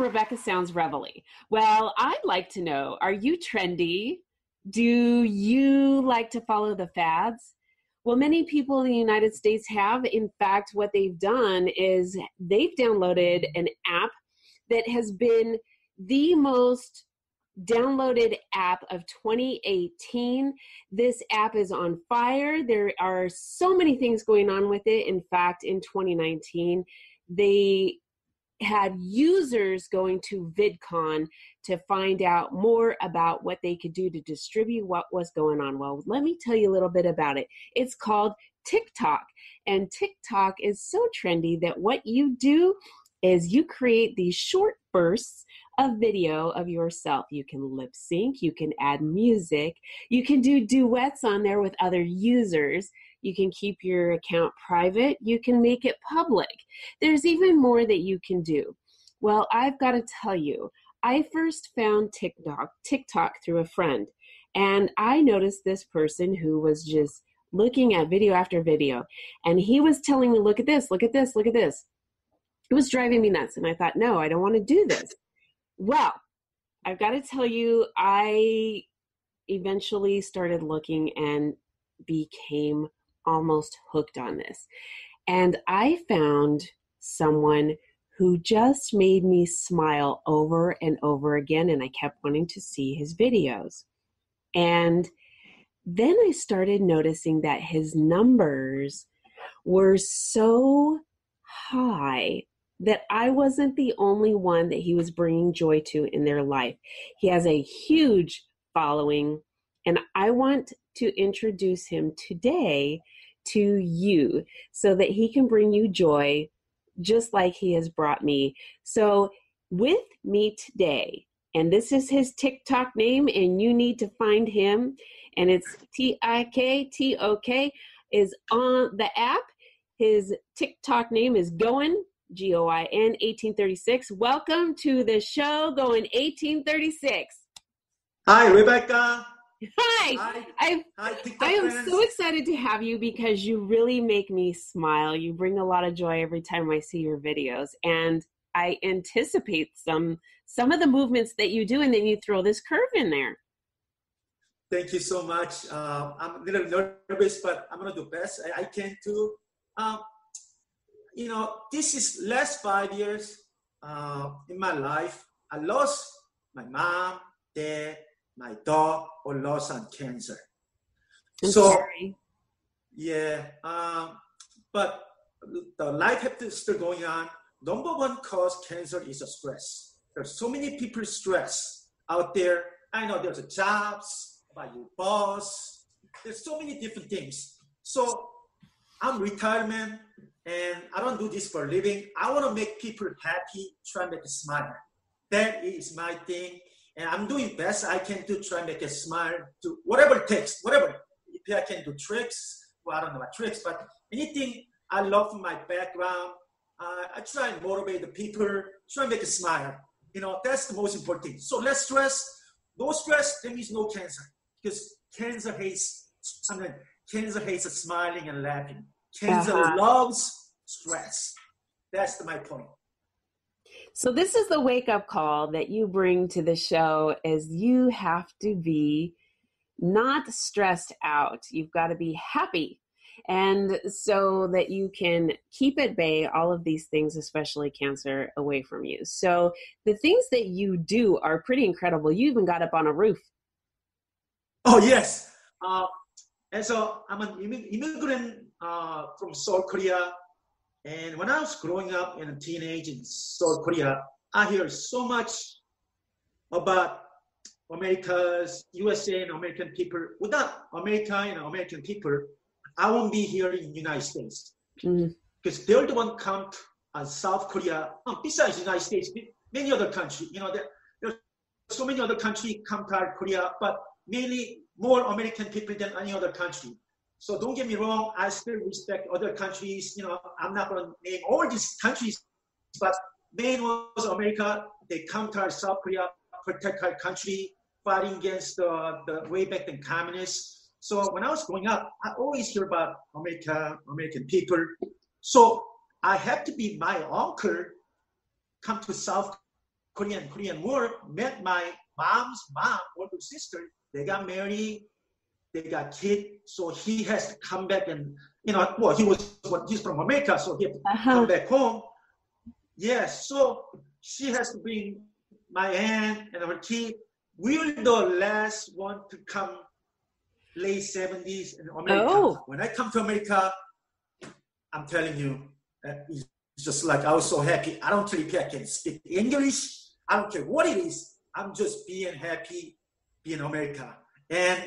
Rebecca Sounds Reveille. Well, I'd like to know, are you trendy? Do you like to follow the fads? Well, many people in the United States have. In fact, what they've done is they've downloaded an app that has been the most downloaded app of 2018. This app is on fire. There are so many things going on with it. In fact, in 2019, they had users going to VidCon to find out more about what they could do to distribute what was going on. Well, let me tell you a little bit about it. It's called TikTok, and TikTok is so trendy that what you do is you create these short bursts of video of yourself. You can lip sync, you can add music, you can do duets on there with other users. You can keep your account private. You can make it public. There's even more that you can do. Well, I've got to tell you, I first found TikTok through a friend, and I noticed this person who was just looking at video after video, and he was telling me, look at this, look at this, look at this. It was driving me nuts, and I thought, no, I don't want to do this. Well, I've got to tell you, I eventually started looking and became almost hooked on this. And I found someone who just made me smile over and over again, and I kept wanting to see his videos. And then I started noticing that his numbers were so high that I wasn't the only one that he was bringing joy to in their life. He has a huge following, and I want to introduce him today to you so that he can bring you joy just like he has brought me. So with me today, and this is his TikTok name, and you need to find him, and it's TikTok, is on the app. His TikTok name is Goin, Goin 1836. Welcome to the show, Goin 1836. Hi, Rebecca. Hi. I am so excited to have you because you really make me smile. You bring a lot of joy every time I see your videos, and I anticipate some of the movements that you do, and then you throw this curve in there. Thank you so much. I'm a little nervous, but I'm gonna do best I can too. This is last 5 years in my life. I lost my mom, dad, my dog, or lost on cancer. I'm sorry. Yeah, but the life is still going on. Number one cause cancer is a stress. There's so many people stressed out there. I know there's a jobs, by your boss. There's so many different things. So I'm retirement, and I don't do this for a living. I want to make people happy, try and make a smile. That is my thing. And I'm doing best I can to try and make a smile to whatever it takes, whatever. If I can do tricks, well, I don't know about tricks, but anything I love from my background, I try and motivate the people, try and make a smile. That's the most important thing. So less stress, no stress, that means no cancer. Because cancer hates smiling and laughing. Cancer loves stress. That's my point. So this is the wake-up call that you bring to the show, is you have to be not stressed out. You've got to be happy. And so that you can keep at bay all of these things, especially cancer, away from you. So the things that you do are pretty incredible. You even got up on a roof. Oh, yes. And so I'm an immigrant from South Korea. And when I was growing up in a teenage in South Korea, I hear so much about America's, USA and American people. Without America and American people, I won't be here in the United States. Because they're the one come to South Korea, besides the United States, many other countries. There's so many other countries come to our Korea, but mainly more American people than any other country. So don't get me wrong, I still respect other countries. I'm not going to name all these countries, but main was America. They come to our South Korea, protect our country, fighting against the way back then communists. So when I was growing up, I always hear about America, American people. So I had to be my uncle come to South Korean War, met my mom's mom, older sister. They got married, they got kids, so he has to come back and, well, he's from America, so he had to come back home. Yes, so she has to bring my aunt and her kid. We were the last one to come late 70s in America. Oh. When I come to America, I'm telling you, it's just like I was so happy. I don't care if I can speak English. I don't care what it is. I'm just being happy being in America. And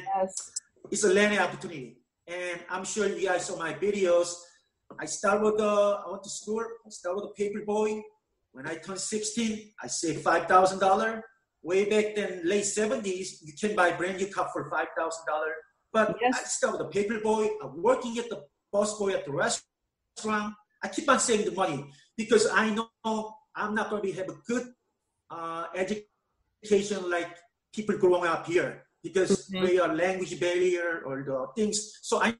it's a learning opportunity. And I'm sure you guys saw my videos. I went to school. I started with a paper boy. When I turned 16, I saved $5,000. Way back then, late 70s, you can buy a brand new car for $5,000. But I started with a paper boy. I'm working at the bus boy at the restaurant. I keep on saving the money because I know I'm not going to have a good education like people growing up here because there are language barrier or the things. So I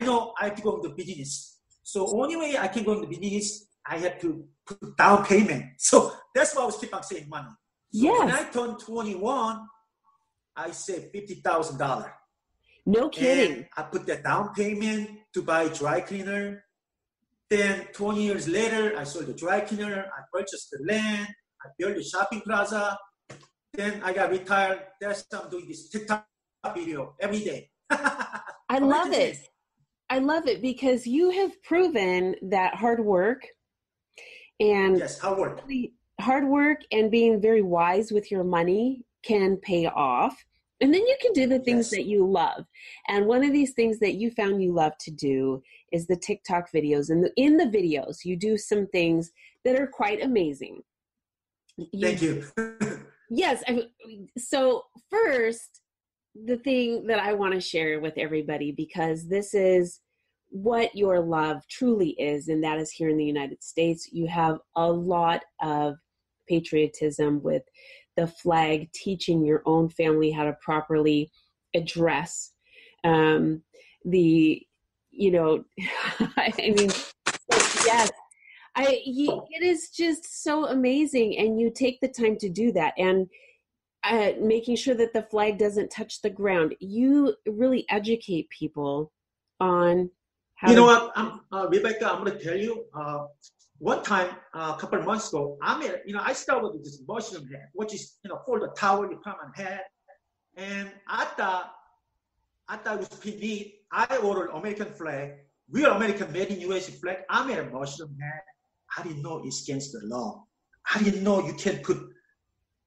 know I have to go into business. So only way I can go into business, I have to put down payment. So that's why I was keep on saving money. So when I turned 21, I saved $50,000. No kidding. And I put that down payment to buy a dry cleaner. Then 20 years later, I sold the dry cleaner. I purchased the land. I built a shopping plaza. Then I got retired. That's why I'm doing this TikTok video every day. I love it. I love it because you have proven that hard work and hard work and being very wise with your money can pay off. And then you can do the things that you love. And one of these things that you found you love to do is the TikTok videos. And in the videos, you do some things that are quite amazing. Thank you. Yes. So first, the thing that I want to share with everybody, because this is what your love truly is, and that is here in the United States. You have a lot of patriotism with the flag, teaching your own family how to properly address I mean, yes, it is just so amazing. And you take the time to do that and making sure that the flag doesn't touch the ground. You really educate people on how Rebecca, I'm going to tell you, one time, a couple of months ago, I started with this mushroom hat, which is, for the towel you put on head. And I thought it was pretty neat. I ordered American flag, real American made in USA flag. I made a mushroom hat. I didn't know it's against the law. I didn't know you can put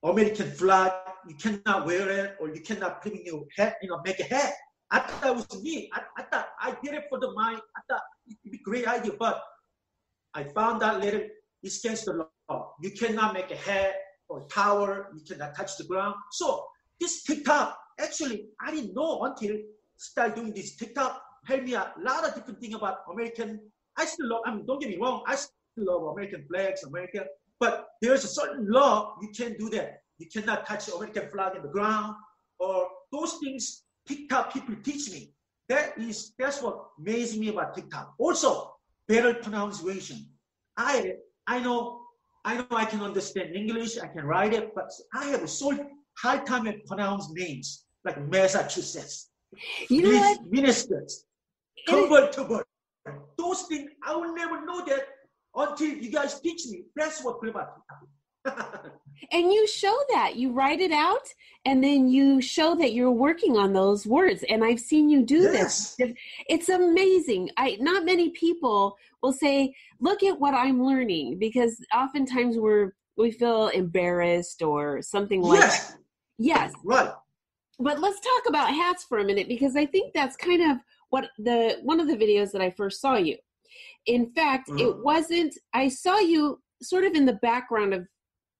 American flag, you cannot wear it, or you cannot put in your hat, make a hat. I thought it was neat. I thought I did it for I thought it'd be a great idea, but I found out later it's against the law. You cannot make a hat or tower. You cannot touch the ground. So this TikTok, actually, I didn't know until I started doing this TikTok. Helped me a lot of different things about American. I still love, don't get me wrong, I still love American flags, but there's a certain law, you can't do that. You cannot touch the American flag in the ground or those things TikTok people teach me. That's what amazes me about TikTok. Also, better pronunciation. I know I can understand English, I can write it, but I have a so hard time to pronounce names like Massachusetts, Minnesota, convertible. Those things, I will never know that until you guys teach me. That's what great about TikTok. And you show that. You write it out, and then you show that you're working on those words. And I've seen you do this. It's amazing. Not many people will say, look at what I'm learning, because oftentimes we feel embarrassed or something like that. Yes. Right. But let's talk about hats for a minute, because I think that's kind of what one of the videos that I first saw you. In fact, it wasn't, I saw you sort of in the background of,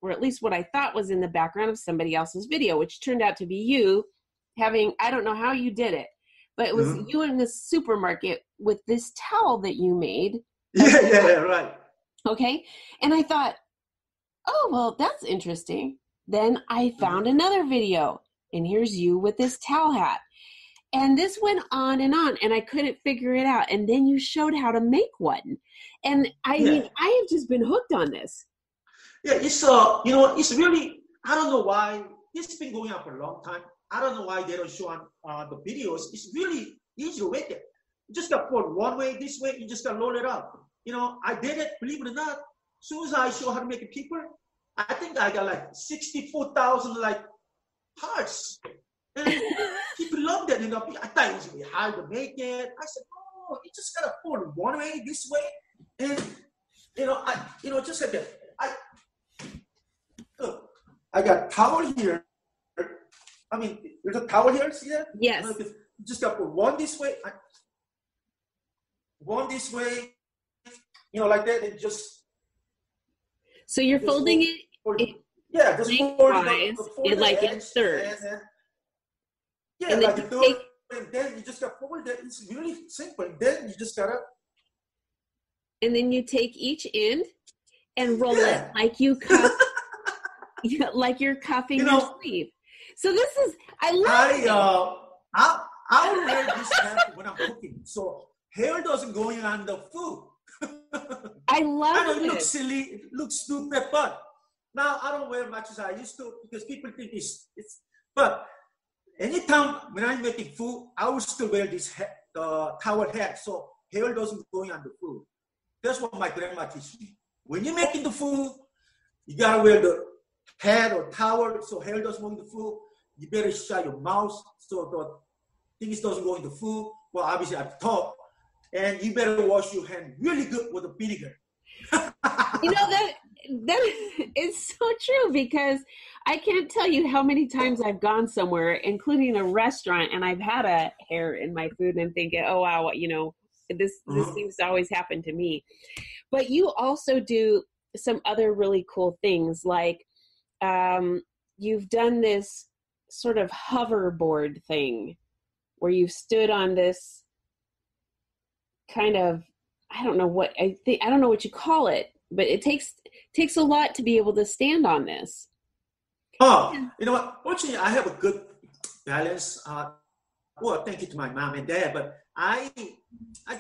or at least what I thought was in the background of somebody else's video, which turned out to be you having, I don't know how you did it, but it was you in the supermarket with this towel that you made. Yeah, right. Okay. And I thought, oh, well, that's interesting. Then I found another video, and here's you with this towel hat. And this went on, and I couldn't figure it out. And then you showed how to make one. And I mean, I have just been hooked on this. Yeah, it's it's really, I don't know why it's been going on for a long time. I don't know why they don't show on the videos. It's really easy to make it. You just got to put one way, this way. You just got to load it up. I did it. Believe it or not. As soon as I show how to make a people, I think I got like 64,000 like parts. And people loved it. I thought it was gonna be hard to make it. I said, oh, you just gotta put one way, this way, and just like that. Look, I got towel here. I mean, there's a towel here. See that? Yes. You just got to put one this way, like that, and just. So you're folding it. Yeah, just fold it like in thirds. Yeah, and like a third, and then you just got to fold it. It's really simple. And then you just gotta. And then you take each end and roll it like you cuff, like you're cuffing your sleeve. So this is, I love it. I will wear this hat when I'm cooking, so hair doesn't go in on the food. I love it. I know it looks silly, it looks stupid, but now I don't wear much as I used to because people think it's. But anytime when I'm making food, I will still wear this towel hat, so hair doesn't go in on the food. That's what my grandma teach me. When you're making the food, you gotta wear the hat or towel so hair doesn't go in the food. You better shut your mouth so the things doesn't go in the food. Well, obviously at the top. And you better wash your hand really good with the vinegar. That is so true, because I can't tell you how many times I've gone somewhere, including a restaurant, and I've had a hair in my food and I'm thinking, oh wow, this seems to always happen to me. But you also do some other really cool things, like you've done this sort of hoverboard thing where you've stood on this kind of, I don't know what you call it, but it takes a lot to be able to stand on this. Oh, you know what? Fortunately, I have a good balance. Well, thank you to my mom and dad, but I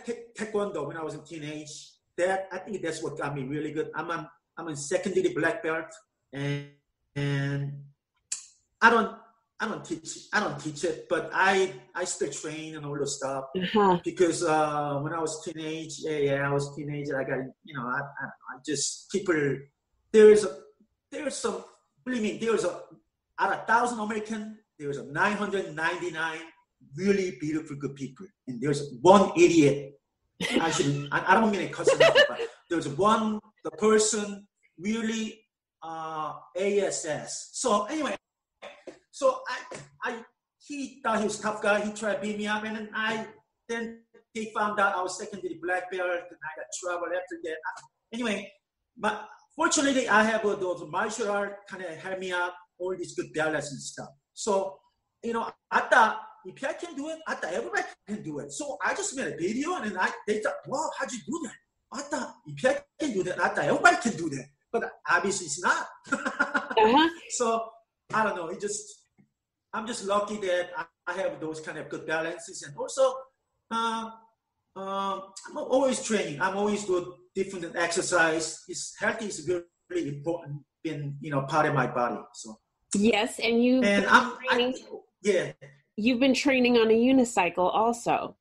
take taekwondo when I was a teenage. I think that's what got me really good. I'm a secondary black belt, and I don't teach it, but I still train and all the stuff because when I was teenage, I was a teenager. I got I just people. There's some. Believe me, out of 1,000 American, there's 999 really beautiful good people, and there's one idiot. Actually, I don't mean to cuss him out, but there's the person really ASS. So anyway. So he thought he was a tough guy. He tried to beat me up, and then they found out I was secondary black belt, and I got trouble after that. Anyway, but fortunately, I have those martial art kind of help me out, all these good balance and stuff. So, I thought if I can do it, I thought everybody can do it. So I just made a video, and they thought, wow, how'd you do that? I thought if I can do that, I thought everybody can do that, but obviously it's not. So I don't know. I'm just lucky that I have those kind of good balances, and also I'm always training. I'm always doing different exercise. Healthy is really important in part of my body. So yes, and you've been training on a unicycle also.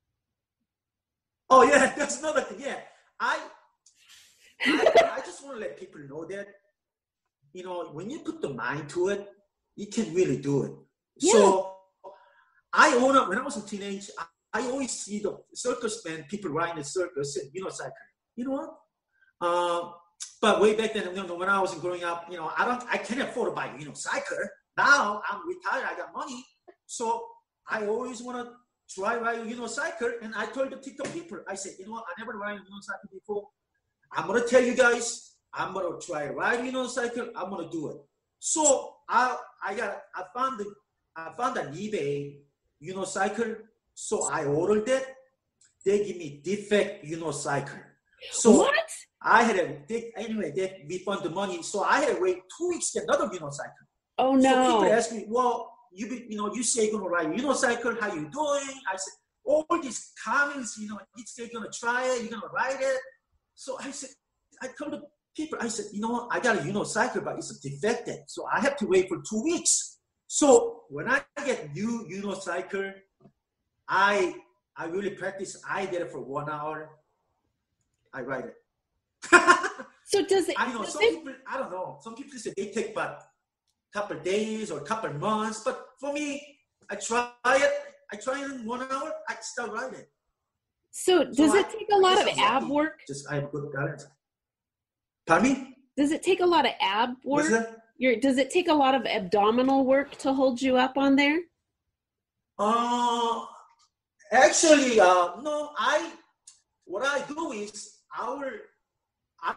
Oh yeah, that's another thing. Yeah, I just want to let people know that when you put the mind to it, you can really do it. Yeah. So I own up when I was a teenager. I always see the circus man, people riding the circus and unicycle. You know what? But way back then, when I was growing up, I can't afford to buy a unicycle. Now I'm retired, I got money, so I always want to try ride a unicycle. And I told the TikTok people, I said, I never ride a unicycle before. I'm gonna tell you guys, I'm gonna try ride a unicycle. I'm gonna do it. So I found an eBay unicycle, so I ordered it. They give me defect unicycle. So what? They refund the money. So I had to wait 2 weeks to get another unicycle. Oh no! So people ask me, well, you say you're gonna ride a unicycle. How you doing? I said, all these comments, you say you're gonna try it, you're gonna ride it. So I said, I told the people, I said, I got a unicycle, but it's defected. So I have to wait for 2 weeks. So when I get new unicycle, I really practice. I did it for 1 hour. I ride it. So does it? I know some people. I don't know. Some people say they take but couple days or couple months. But for me, I try it. I try it in 1 hour. I start riding. So does it take a lot of ab work? I have good balance. Pardon me? Does it take a lot of ab work? Does it take a lot of abdominal work to hold you up on there? Actually, no. What I do is out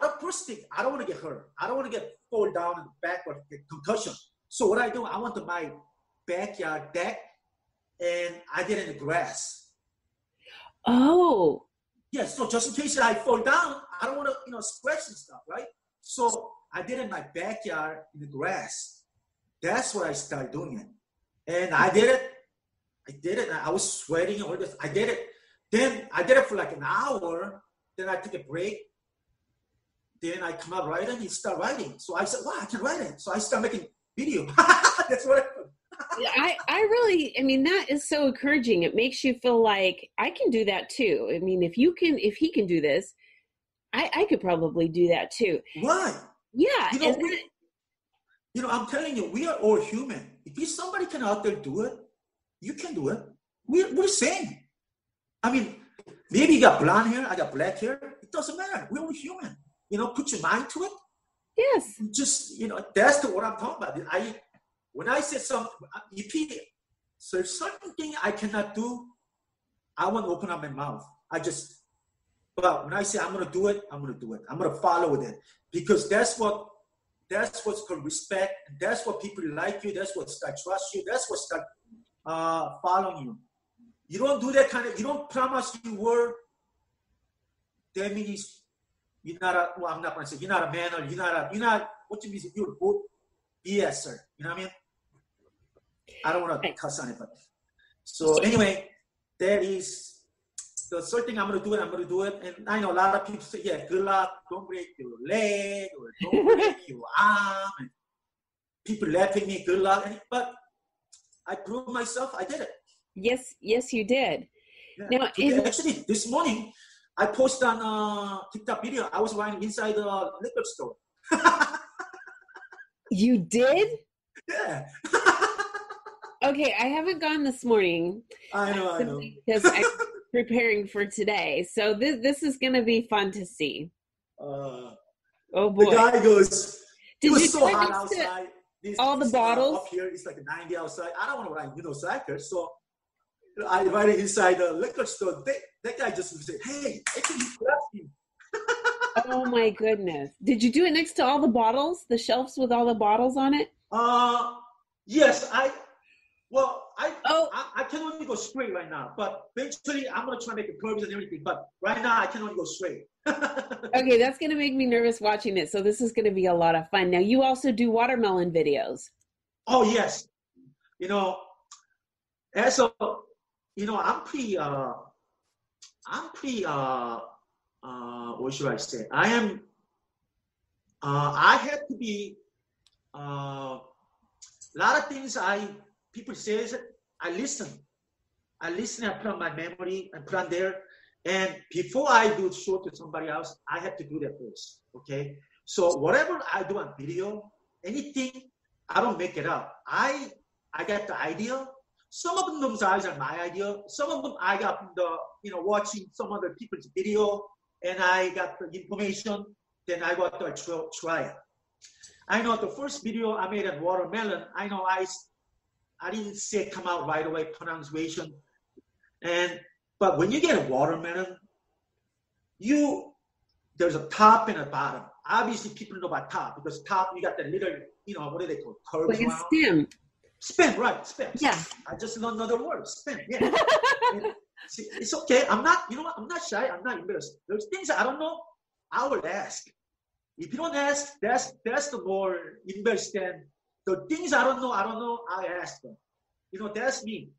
of prosthetic, I don't want to get hurt. I don't want to get fall down in the back or get concussion. So what I do, I want my backyard deck, and I did it in the grass. Oh. Yeah, so just in case I fall down, I don't want to, scratch and stuff, right? So I did it in my backyard in the grass. That's where I started doing it. And I did it. And I was sweating all this. I did it. Then I did it for like an hour. Then I took a break. Then I come out riding and start riding. So I said, wow, I can ride it. So I start making video. That's what I mean, that is so encouraging. It makes you feel like I can do that too. I mean, if he can do this, I could probably do that too. Right. Yeah. I'm telling you, we are all human. If somebody can out there do it, you can do it. We're the same. I mean, maybe you got blonde hair, I got black hair. It doesn't matter. We're all human. Put your mind to it. Yes. Just, that's what I'm talking about. When I said so if certain thing I cannot do, I won't open up my mouth. But when I say I'm going to do it, I'm going to do it. I'm going to follow with it. Because that's what's called respect. And that's what people like you. That's what start trust you. That's what start following you. You don't do that you don't promise you word. That means you're not I'm not going to say you're not a man or you're not, what you mean, you're a both BSer. You know what I mean? I don't want to cuss on it, but so anyway, that is the certain thing I'm going to do it. And I know a lot of people say, yeah, good luck, don't break your leg or don't break your arm. And people laugh at me, good luck. But I proved myself, I did it. Yes, you did. Yeah. Now, actually, this morning, I posted on TikTok video. I was riding inside the liquor store. You did? Yeah. Okay, I haven't gone this morning. I know. Because I'm preparing for today. So this is going to be fun to see. Oh, boy. The guy goes, it was so hot outside. All the bottles? Up here, it's like 90 outside. I don't want to ride unicycle. So I ride it inside the liquor store. That guy just said, hey, actually, you grabbed me. Oh, my goodness. Did you do it next to all the bottles? The shelves with all the bottles on it? Yes. I can only go straight right now, but eventually I'm going to try to make the curves and everything, but right now I can only go straight. Okay, that's going to make me nervous watching it, so this is going to be a lot of fun. Now, you also do watermelon videos. Oh, yes. And so, I'm pretty, what should I say? I have to be, a lot of things people say, I listen, I put on my memory and put on there. And before I do show to somebody else, I have to do that first. Okay. So whatever I do on video, anything, I don't make it up. I got the idea. Some of those are my idea. Some of them I got from watching some other people's video, and I got the information. Then I got to try it. I know the first video I made on watermelon, I know I didn't say it come out right away, pronunciation. But when you get a watermelon, there's a top and a bottom. Obviously, people know about top because top, you got the little, what do they call it? Curves like a stem. Spin, right, spin. Yeah. I just learned another word, spin, yeah. See, it's okay. I'm not shy. I'm not embarrassed. There's things I don't know, I will ask. If you don't ask, that's the more embarrassed than the things I don't know, I ask them. That's me.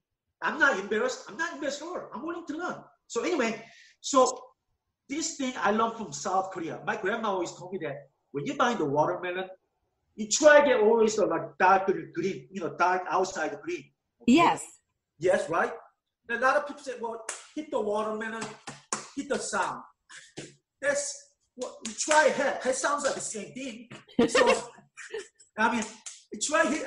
I'm not embarrassed at all. I'm willing to learn. So anyway, this thing I learned from South Korea. My grandma always told me that when you buy the watermelon, you try to get always the like dark green, dark outside green. Okay? Yes. Yes, right? And a lot of people say, well, hit the watermelon, hit the sound. That's what you try head. It sounds like the same thing. So, I mean, you try hit.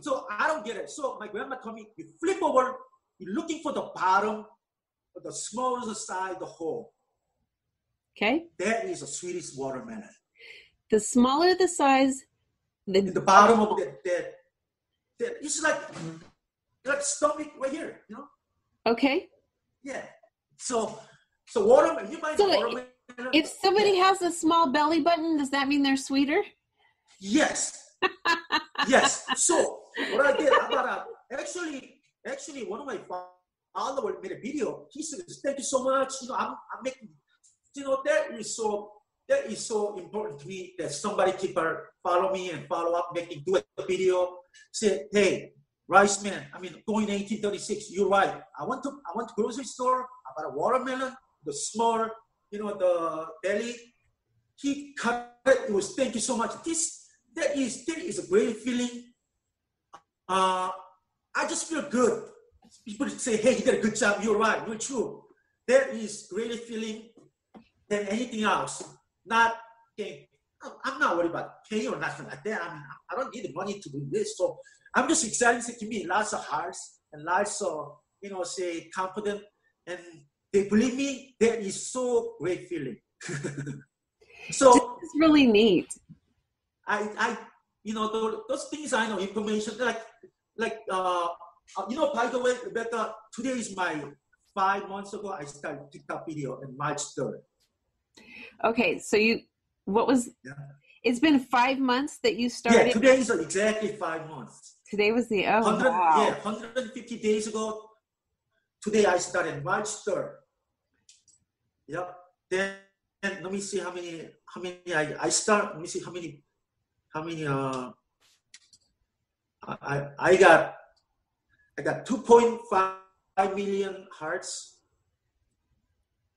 So I don't get it. So my grandma told me, you flip over, you're looking for the bottom, or the smallest side, the hole. Okay. That is the sweetest watermelon. The smaller the size, the bottom of that it's like stomach right here, Okay. Yeah. So watermelon, you might watermelon. If somebody has a small belly button, does that mean they're sweeter? Yes. Yes. So what I did about actually one of my followers made a video. He said, "Thank you so much. I'm making. That is so important to me that somebody keep follow me and follow up, do a video. Say, hey, Rice Man. Going 1836. You're right. I went to grocery store. I bought a watermelon, the small, the belly. He cut it. It was thank you so much. That is a great feeling. I just feel good. People say, hey, you did a good job. You're right. You're true. That is greater feeling than anything else. I'm not worried about pay or nothing like that. I don't need the money to do this. So I'm just excited to me. Lots of hearts and lots of, say confident. And they believe me. That is so great feeling. So it's really neat. Those things I know, information by the way, Rebecca, today is my 5 months ago. I started TikTok video on March 3rd. Okay, so it's been 5 months that you started? Yeah, today is exactly 5 months. Today was the, 150 days ago. Today I started March 3rd. Yep. Then let me see how many I start. Let me see how many I got 2.5 million hearts,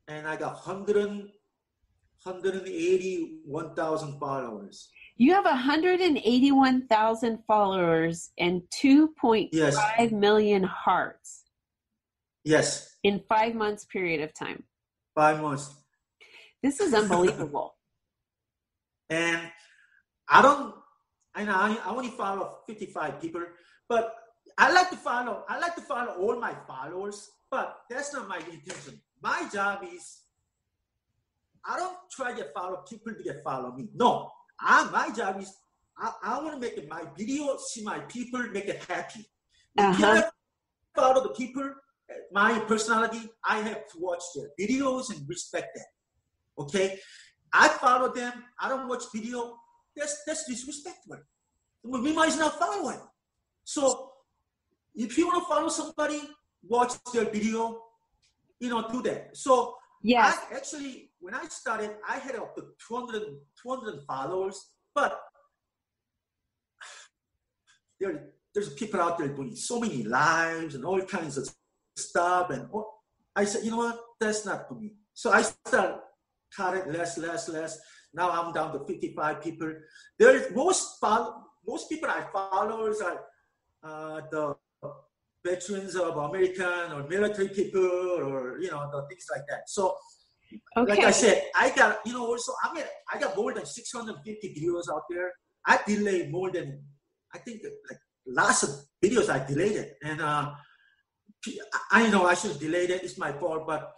and I got 181,000 followers. You have 181,000 followers and 2.5 million hearts. Yes. In 5 months period of time. 5 months. This is unbelievable. And I only follow 55 people, but I like to follow all my followers, but that's not my intention. My job is, I don't try to follow people to follow me. No, my job is, I want to make my video, see my people, make it happy. If you follow the people, my personality, I have to watch their videos and respect that. Okay? I follow them. I don't watch video. That's disrespectful. We might not follow it. So if you want to follow somebody, watch their video, do that. So yes. When I started, I had up to 200 followers, but there's people out there doing so many lives and all kinds of stuff. And I said, you know what? That's not for me. So I started cut it less. Now I'm down to 55 people. Most people I follow are the veterans of American or military people or the things like that. So like I said, I got also I got more than 650 videos out there. I delayed more than, I think, like lots of videos I delayed, and I know I should have delayed it. It's my fault, but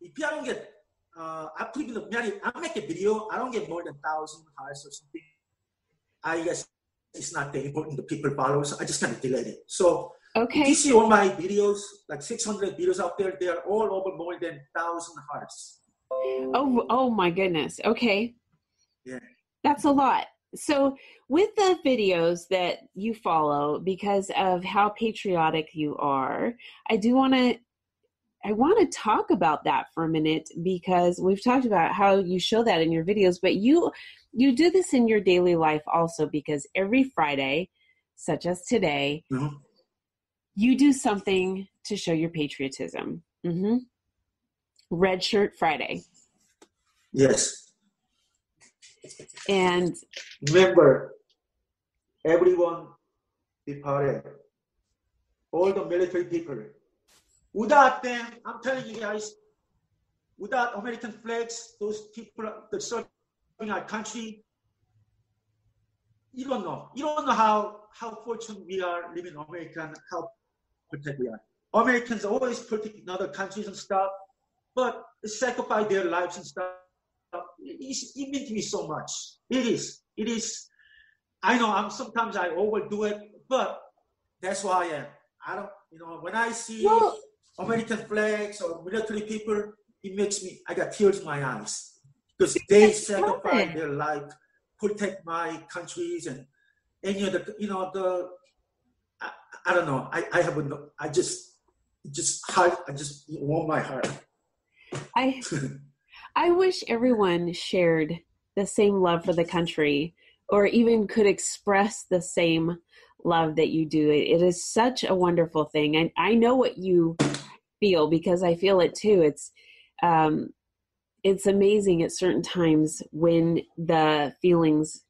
if I don't get I make a video, I don't get more than 1,000 hearts or something. I guess it's not that important to people follow, so I just kind of delayed it. So if you see all my videos, like 600 videos out there, they are all over more than 1,000 hearts. Oh my goodness. Okay. Yeah. That's a lot. So with the videos that you follow, because of how patriotic you are, I want to talk about that for a minute, because we've talked about how you show that in your videos, but you do this in your daily life also, because every Friday, such as today, mm-hmm. you do something to show your patriotism. Mm-hmm. Red Shirt Friday. Yes. And remember, everyone departed. All the military people. Without them, I'm telling you guys, without American flags, those people that serving our country, you don't know. You don't know how fortunate we are living in America, how protected we are. Americans always protect other countries and stuff, but sacrifice their lives and stuff. It means to me so much. It is. It is. I know sometimes I overdo it, but that's who I am. I don't, when I see American flags or military people, it makes me, I got tears in my eyes because they sacrifice their life, protect my countries and I don't know. I just warm my heart. I wish everyone shared the same love for the country or even could express the same love that you do. It is such a wonderful thing. And I know what you feel because I feel it too. It's amazing at certain times when the feelings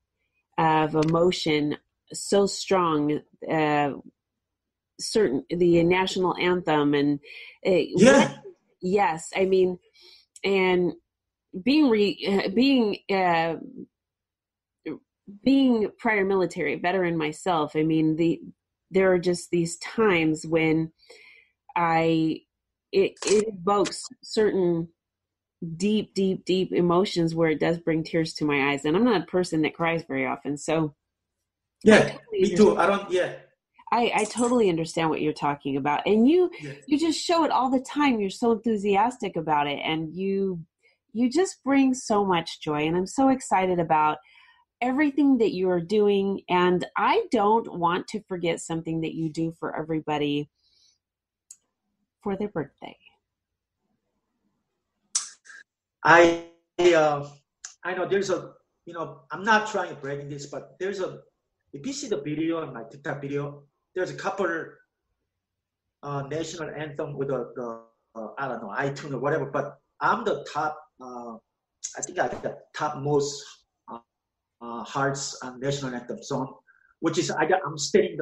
of emotion so strong, the national anthem and yes, I mean, and being prior military veteran myself, I mean, there are just these times when it evokes certain deep emotions where it does bring tears to my eyes, and I'm not a person that cries very often, so me too. I totally understand what you're talking about, and you just show it all the time. You're so enthusiastic about it, and you just bring so much joy, and I'm so excited about everything that you are doing. And I don't want to forget something that you do for everybody for their birthday. I know there's I'm not trying to brag this, but if you see the video in my TikTok video, there's a couple national anthem with the I don't know, iTunes or whatever, but I'm the top, I think I got the top most hearts on national anthem song, which is, I'm staying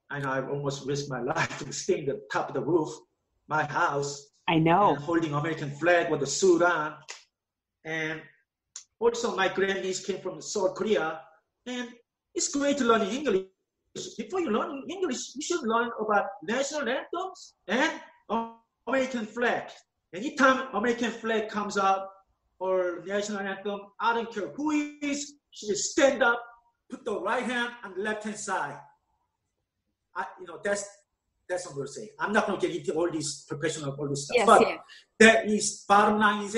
I know I've almost risked my life to stay in the top of the roof, my house. I know. And holding American flag with the suit on. And also my grandniece came from South Korea, and it's great to learn English. Before you learn English, you should learn about national anthems and American flag. Anytime American flag comes out or national anthem, I don't care who it is, you should stand up, put the right hand on the left hand side. That's what I'm going to say. I'm not going to get into all this professional, all this stuff. But that is, bottom line is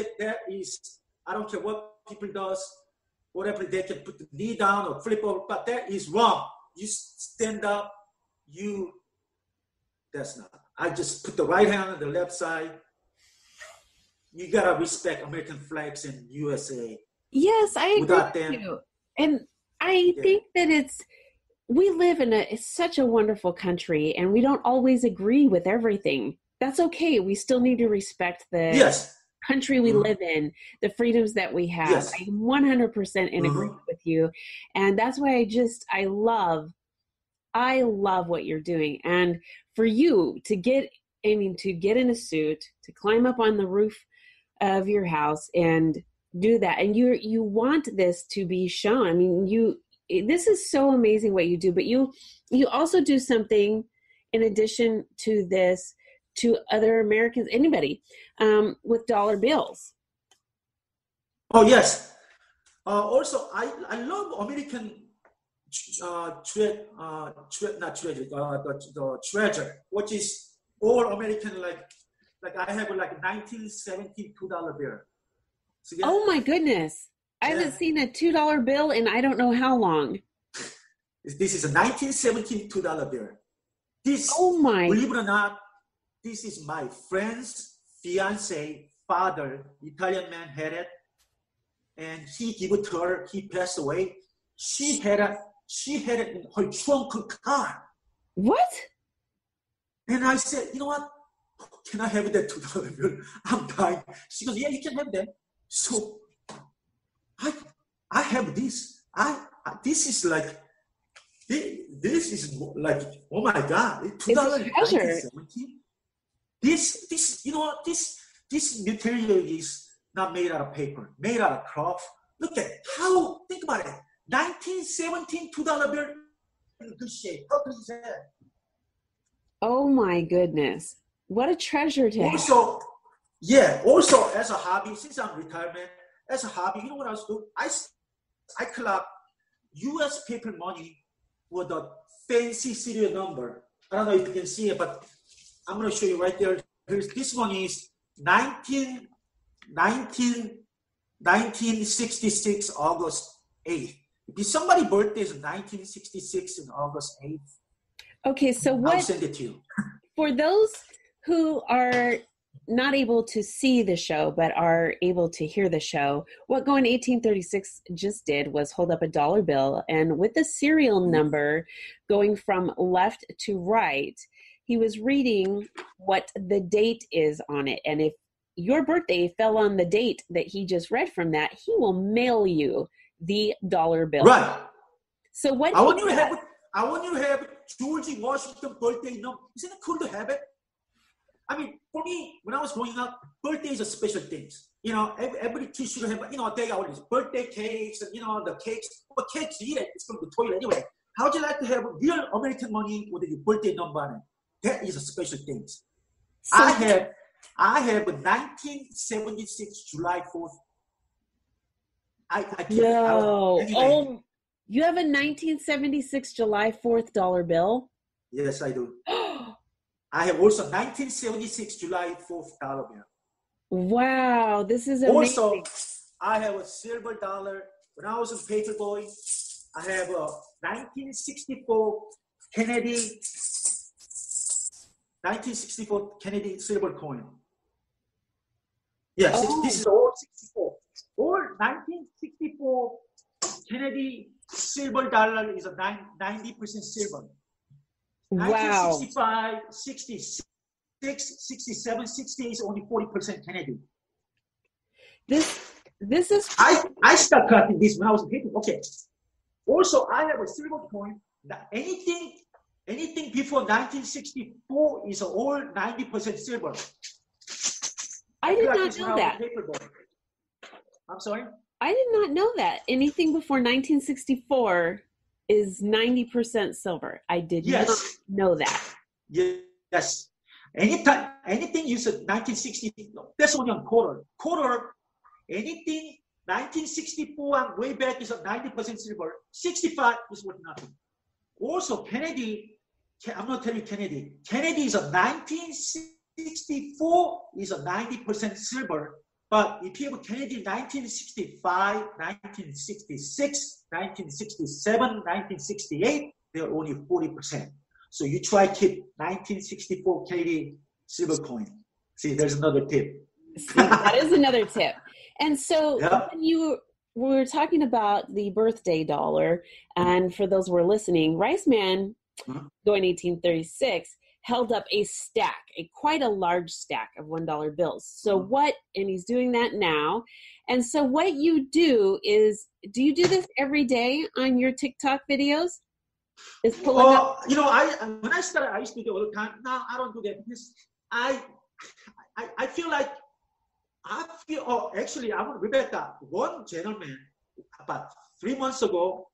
I don't care what people does, whatever they can put the knee down or flip over, but that is wrong. You stand up, that's not. I just put the right hand on the left side. You gotta respect American flags in USA. Yes, I agree with you. And I think that we live in such a wonderful country, and we don't always agree with everything. That's okay. We still need to respect the country we live in, the freedoms that we have. Yes. I'm 100% in agreement with you. And that's why I love what you're doing. And for you to get in a suit, to climb up on the roof of your house and do that. And you want this to be shown. I mean, this is so amazing what you do, but you also do something in addition to this to other Americans, anybody, with dollar bills. Oh, yes. Also, I love American treasure, which is all American, like I have like 1970 $2 bill. Oh my goodness. I haven't seen a $2 bill in I don't know how long. This is a 1970 $2 bill. Believe it or not, this is my friend's fiance father, Italian man, had it, and he gave it to her. He passed away. She had it in her trunk car. What? And I said, you know what? Can I have that $2 bill? I'm dying. She goes, yeah, you can have that. So I have this. this is like, this is like, oh my God, It's a treasure. This, you know, this material is not made out of paper, made out of cloth. Look at how, think about it, 1917 $2 bill in good shape. How good is that? Oh my goodness. What a treasure to have. Also, yeah, also as a hobby, since I'm retirement, as a hobby, you know what I was doing? I collect US paper money with a fancy serial number. I don't know if you can see it, but I'm going to show you right there. This one is 1966, August 8th. If somebody's birthday is 1966 in August 8th, okay, so I'll send it to you. For those who are not able to see the show but are able to hear the show, what Going 1836 just did was hold up a dollar bill, and with the serial number going from left to right, he was reading what the date is on it. And if your birthday fell on the date that he just read from that, he will mail you the dollar bill. Right. So what I want you to have George Washington birthday number. Isn't it cool to have it? I mean, for me, when I was growing up, birthdays are special things. You know, every kid should have, you know, they got all these birthday cakes and, you know, the cakes. But kids eat it. It's from the toilet anyway. How would you like to have real American money with your birthday number on it? That is a special thing. So I have a 1976 July 4th. No. Anyway. Oh, you have a 1976 July 4th dollar bill? Yes, I do. I have also 1976 July 4th dollar bill. Wow, this is amazing. Also, I have a silver dollar. When I was in Paperboy, I have a 1964 Kennedy silver coin. Yes, this is all 64. Or 1964 Kennedy silver dollar is a 90% silver. Wow. 1965, 66, 67, 68 is only 40% Kennedy. This is... I started collecting this when I was in paper. Okay. Also, I have a silver coin. Anything before 1964 is all 90% silver. I did not know that. I'm sorry? I did not know that. Anything before 1964 is 90% silver. I did not know that. Yes. Anything you said 1960, that's only on quarter. Anything 1964 and way back is a 90% silver. 65 is worth nothing. Also, Kennedy, I'm not telling you Kennedy. Kennedy is a 1964 is a 90% silver. But if you have Kennedy 1965, 1966, 1967, 1968, they're only 40%. So you try to keep 1964 Kennedy silver coin. See, there's another tip. See, that is another tip. And so when we were talking about the birthday dollar, and for those who are listening, Rice Man, Going 1836, held up a stack, quite a large stack of $1 bills. So and he's doing that now. And so what you do is, do you do this every day on your TikTok videos? Is pulling up? You know, when I started, I used to do it all the time. Now I don't do that because I feel like, actually, I want to Rebecca, one gentleman about 3 months ago,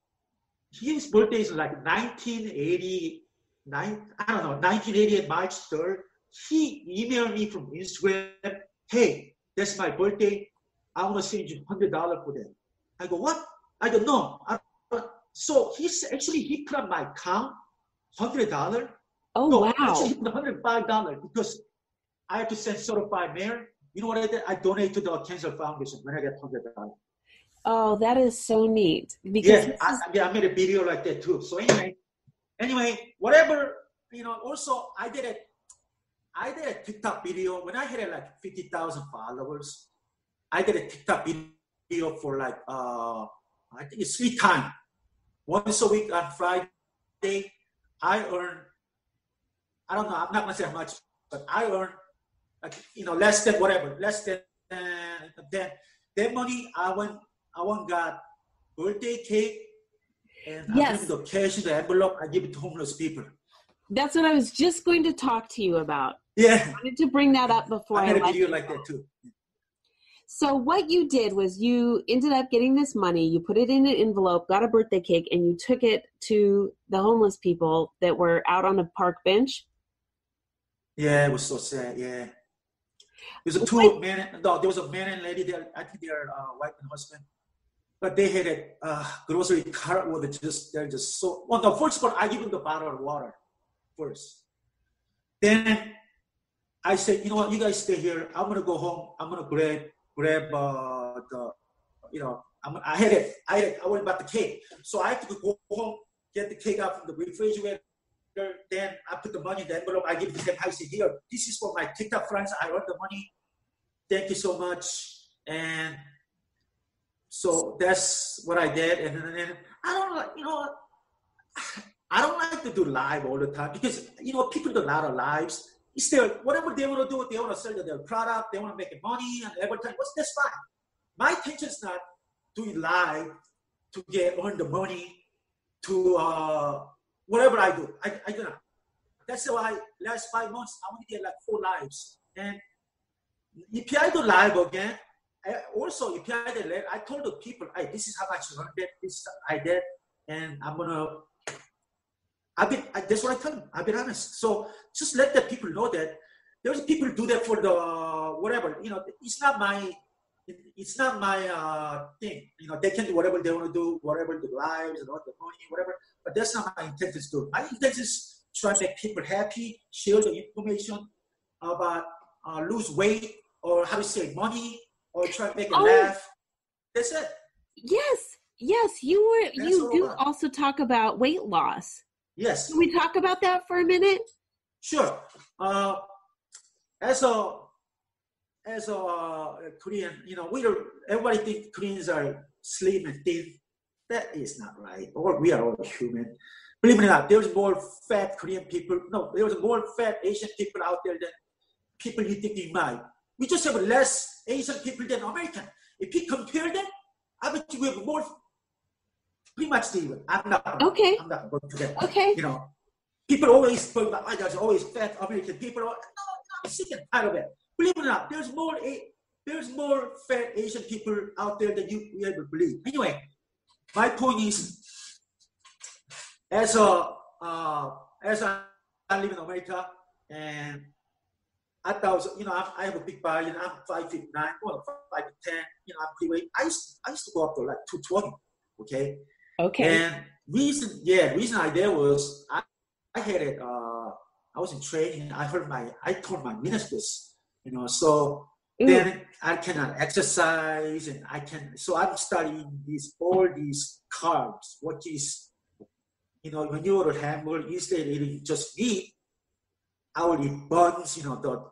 his birthday is like 1980 March 3rd. He emailed me from Instagram, hey, that's my birthday. I want to send you $100 for that. I go, what? I go, no. So he put on my account $100. Oh, no, wow. Actually, he put $105 because I have to send certified mail. You know what I did? I donate to the Cancer Foundation when I get $100. Oh, that is so neat. Because I made a video like that too. So anyway, whatever, you know, also I did a TikTok video when I had like 50,000 followers. I did a TikTok video for like, I think it's 3 times. Once a week on Friday, I earn, I don't know, I'm not going to say how much, but I earn, like, you know, less than that money I went got birthday cake And Yes. I bring the cash in the envelope, I give it to homeless people. That's what I was just going to talk to you about. Yeah. I wanted to bring that up before I I had a let video you like go. that too. So what you did was you ended up getting this money, you put it in an envelope, got a birthday cake, and you took it to the homeless people that were out on a park bench. Yeah, it was so sad. Yeah. There was a man and lady there. I think they're wife and husband. But they had a grocery cart with they're just so. Well, the first part, I give them the bottle of water first. Then I said, you know what, you guys stay here. I'm gonna go home. I'm gonna grab I had it. I went about the cake, so I have to go home, get the cake out from the refrigerator. Then I put the money in the envelope. I give it to them. I say, here, this is for my TikTok friends. I earned the money. Thank you so much. And so that's what I did. And then I don't like, I don't like to do live all the time because, people do a lot of lives. It's their, whatever they want to do, they want to sell their product, they want to make money and advertise. That's fine. My intention is not doing live to earn the money to whatever I do. I do not. That's why last 5 months I only did like 4 lives. And if I do live again, I told the people, hey, this is how much I earned it, this I did, and that's what I tell them. I've been honest. So just let the people know that there's people who do that for the whatever. It's not my thing. They can do whatever they want to do, whatever the lives and all the money, whatever. But that's not my intention to do. My intention is try to make people happy, share the information about lose weight or how to save money or try to make a laugh. That's it. Yes. You do also talk about weight loss. Yes. Can we talk about that for a minute? Sure. As a Korean, everybody thinks Koreans are slim and thin. That is not right. We are all human. Believe it or not, there's more fat Korean people. No, there's more fat Asian people out there than people you think you might. We just have less Asian people than American. If you compare them, I bet you we have more. Pretty much even. I'm not going to that. Okay. People always talk about, there's always fat American people. No, I'm sick and tired of it. Believe it or not, there's more fat Asian people out there than you ever believe. Anyway, my point is, as I live in America, and I thought, I have a big body, and I'm 5'9", well, 5'10", I'm pretty weight. I used to go up to like 220. Okay. And reason I did was I had it. I was in training. I torn my meniscus. So then I cannot exercise, and So I'm studying all these carbs, which is, when you order hamburger, instead of eating just meat, I will eat buns.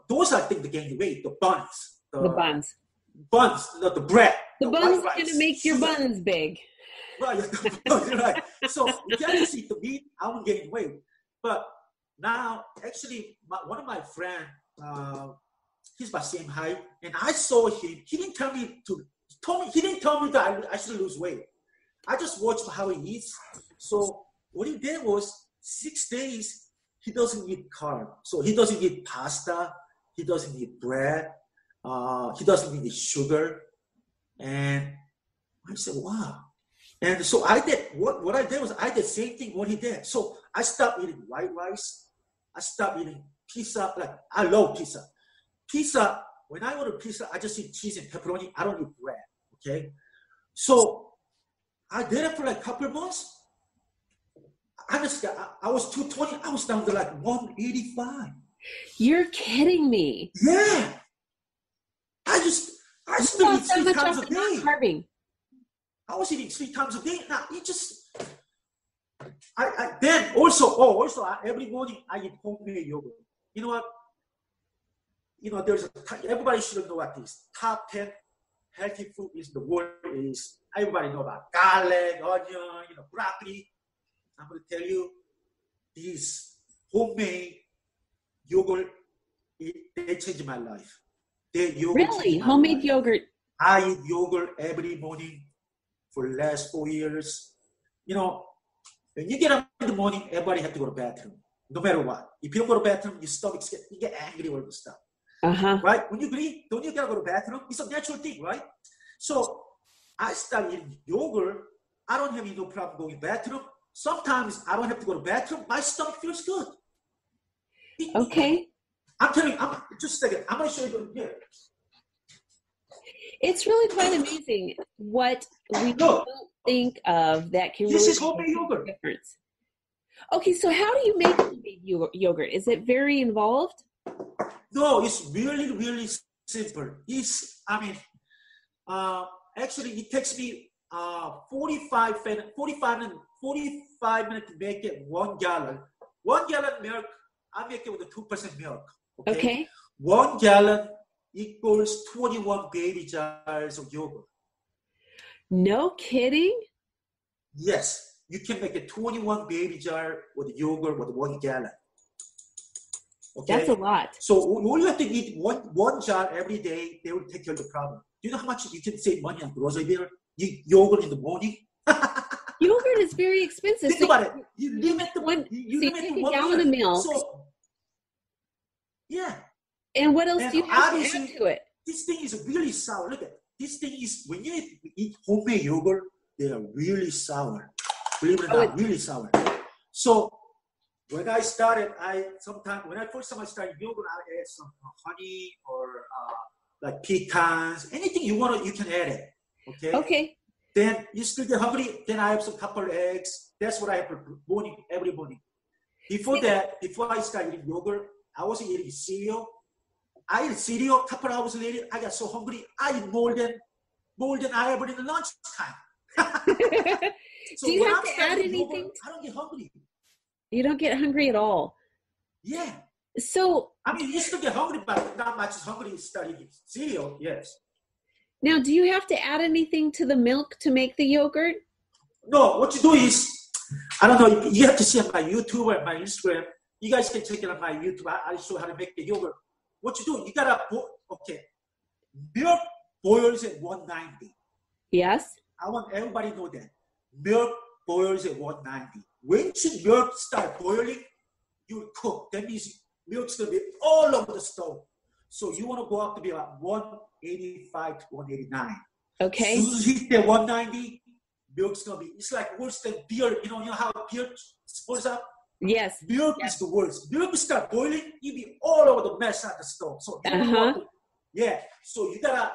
Those I think to gain weight. The buns. The buns. Buns, not the bread. The buns are gonna make your buns big. Right. So if I just eat the meat, I won't gain weight. But now, actually, one of my friends, he's about the same height, and I saw him. He didn't tell me that I should lose weight. I just watched how he eats. So what he did was 6 days he doesn't eat carb. So he doesn't eat pasta. He doesn't eat bread. He doesn't eat sugar. And I said, wow. And so I did, what I did was I did the same thing what he did. So I stopped eating white rice. I stopped eating pizza. Like, I love pizza. Pizza, when I order pizza, I just eat cheese and pepperoni. I don't eat bread, okay? So I did it for like a couple of months. Honestly, I was 220. I was down to like 185. You're kidding me. Yeah. I still eat 3 times a day. I was eating 3 times a day. Now, then also every morning I eat homemade yogurt. You know what? Everybody should know what this top 10 healthy food is. The world is, everybody know about garlic, onion, broccoli. I'm going to tell you, these homemade yogurt, they changed my life. Really? Homemade yogurt? I eat yogurt every morning for the last 4 years. when you get up in the morning, everybody have to go to the bathroom, no matter what. If you don't go to the bathroom, your stomach you get angry all the stuff. Right? When you agree, don't you gotta go to the bathroom? It's a natural thing, right? So I started eating yogurt. I don't have no problem going to the bathroom. Sometimes I don't have to go to the bathroom. My stomach feels good. Okay. I'm telling you, just a second. I'm going to show you here. It's really quite amazing what we don't think of that can really homemade yogurt. Make a difference. Okay, so how do you make homemade yogurt? Is it very involved? No, it's really, really simple. Actually, it takes me 45 minutes to make it 1 gallon. 1 gallon milk, I make it with a 2% milk. Okay. 1 gallon equals 21 baby jars of yogurt. No kidding? Yes, you can make a 21 baby jar with yogurt with 1 gallon. Okay? That's a lot. So all you have to eat one jar every day, they will take care of the problem. Do you know how much you can save money on grocery bill? Yogurt in the morning? Yogurt is very expensive. Think about it. You limit the you take a gallon of milk. So, yeah. And what else do you have to add to it? This thing is really sour. Look at this thing is when you eat homemade yogurt, they are really sour. Believe it or not, really sour. So when I started, when I first time I started yogurt, I add some honey or like pecans, anything you want, you can add it. Okay. Okay. Then you still get hungry. Then I have some couple of eggs. That's what I have every morning. Before I started eating yogurt, I wasn't eating cereal. I ate cereal. Couple of hours later, I got so hungry. I eat more than I ever did in lunchtime. So do you have to add anything? Yogurt, I don't get hungry. You don't get hungry at all. Yeah. So you still get hungry, but not much as hungry as studying cereal. Yes. Now, do you have to add anything to the milk to make the yogurt? No. What you do is, I don't know. You have to see on my YouTube or my Instagram. You guys can check it on my YouTube. I show how to make the yogurt. What you do? You gotta milk boils at 190. Yes. I want everybody to know that milk boils at 190. When should milk start boiling? You cook. That means milk's gonna be all over the stove. So you want to go up to be about 185 to 189. Okay. As soon as you hit that 190, milk's gonna be. It's like worse than beer. You know how beer spoils up. Yes. Milk is the worst. Milk start boiling, you be all over the mess on the stove. So So you gotta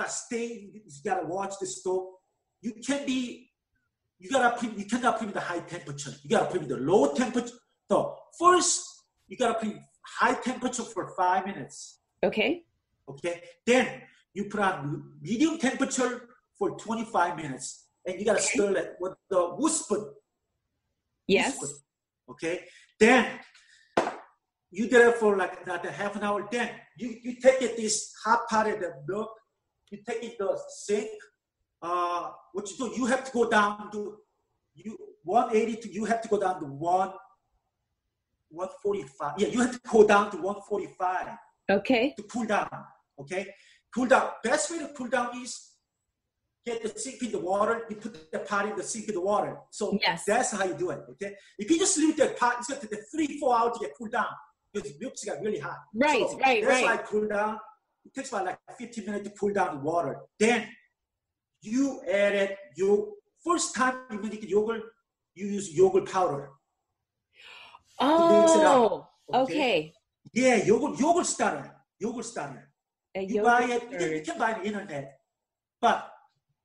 stay. You gotta watch the stove. You cannot put it in the high temperature. You gotta put it in the low temperature. So first, you gotta put it high temperature for 5 minutes. Okay. Then you put on medium temperature for 25 minutes, and you gotta stir it with the wood spoon. Yes. Wood spoon. Okay. Then you did it for like another half an hour. Then you take it this hot pot of the milk. You take it the sink. What you do? You have to go down to 180 to. You have to go down to 145. Yeah, you have to go down to 145. Okay. To cool down. Okay. Cool down. Best way to cool down is get the sink in the water. You put the pot in the sink in the water. So that's how you do it. Okay. If you just leave the pot, it's going to take 3-4 hours to get cool down because the milk's got really hot. Right. So that's why I cool down. It takes about like 15 minutes to cool down the water. Then you add it. First time you make the yogurt, you use yogurt powder. Oh, mix it up. Okay. Yeah, yogurt starter. You buy it. You can buy it on the internet. But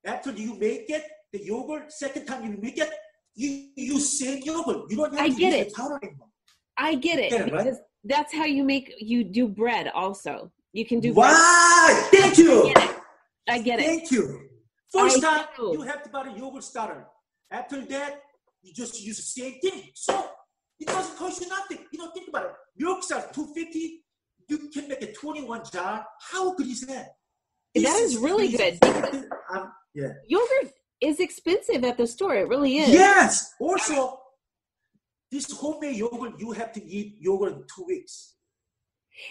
after you make it, the yogurt, second time you make it, you use same yogurt. You don't have to use the powder anymore. I get it. Because that's how you do bread also. You can do bread. Thank you. I get it. Thank you. First time, you have to buy a yogurt starter. After that, you just use the same thing. So it doesn't cost you nothing. Think about it. Milk starts $2.50. You can make a 21 jar. How good is that? That is really good. Yogurt is expensive at the store. It really is. Yes. Also, this homemade yogurt, you have to eat yogurt in 2 weeks.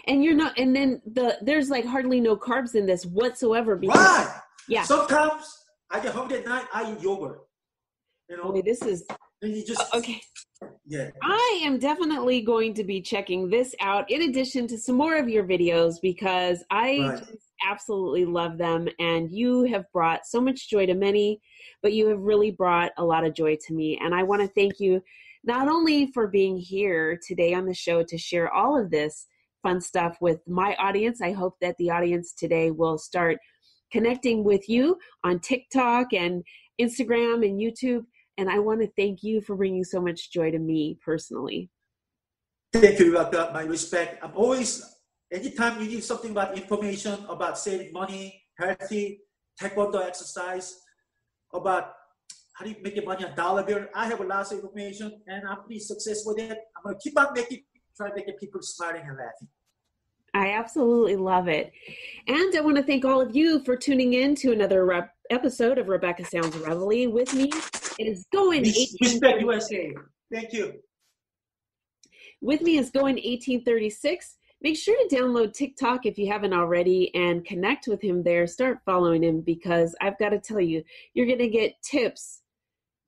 And you're not. And then there's like hardly no carbs in this whatsoever. Right. Yeah. Sometimes I get hungry at night. I eat yogurt. You Boy, know, this is and you just okay. yeah. I am definitely going to be checking this out in addition to some more of your videos because I Right. just absolutely love them. And you have brought so much joy to many, but you have really brought a lot of joy to me. And I want to thank you not only for being here today on the show to share all of this fun stuff with my audience. I hope that the audience today will start connecting with you on TikTok and Instagram and YouTube. And I want to thank you for bringing so much joy to me personally. Thank you, Rebecca. My respect. I'm always, anytime you need something about information about saving money, healthy, taekwondo exercise, about how do you make your money a dollar bill, I have a lot of information and I'm pretty successful with it. I'm going to keep on trying to make people smiling and laughing. I absolutely love it. And I want to thank all of you for tuning in to another episode of Rebecca Sounds Reveille. With me is Going Respect USA. Thank you. With me is Going 1836. Make sure to download TikTok if you haven't already and connect with him there. Start following him because I've got to tell you, you're going to get tips,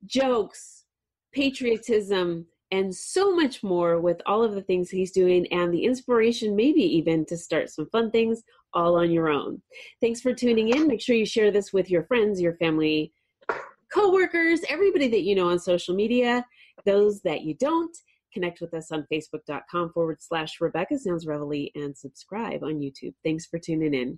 jokes, patriotism, and so much more with all of the things he's doing and the inspiration maybe even to start some fun things all on your own. Thanks for tuning in. Make sure you share this with your friends, your family, coworkers, everybody that you know on social media. Those that you don't, connect with us on Facebook.com/Rebecca Sounds Reveille and subscribe on YouTube. Thanks for tuning in.